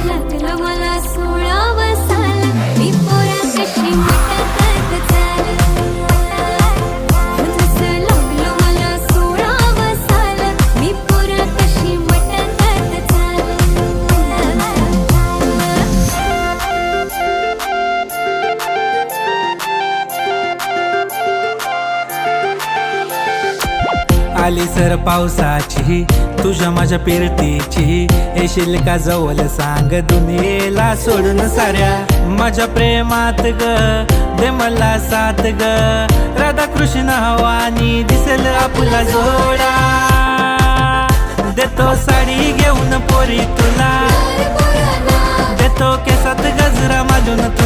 लागलं मला 16व साल, मी पोरा कशी मटकत चाल. जसं लागलं मला 16व साल, मी पोरा कशी मटकत चाल. आली सर पावसाची तुझ्या माझ्या पिरतीची, येशील का जवळ सांग दुनियेला सोडून साऱ्या. माझ्या प्रेमात ग दे मला साथ ग, राधा कृष्ण हवानी दिसेल आपला जोडा. देतो साडी घेऊन पोरी तुला, देतो केसात गजरा माजून तुला.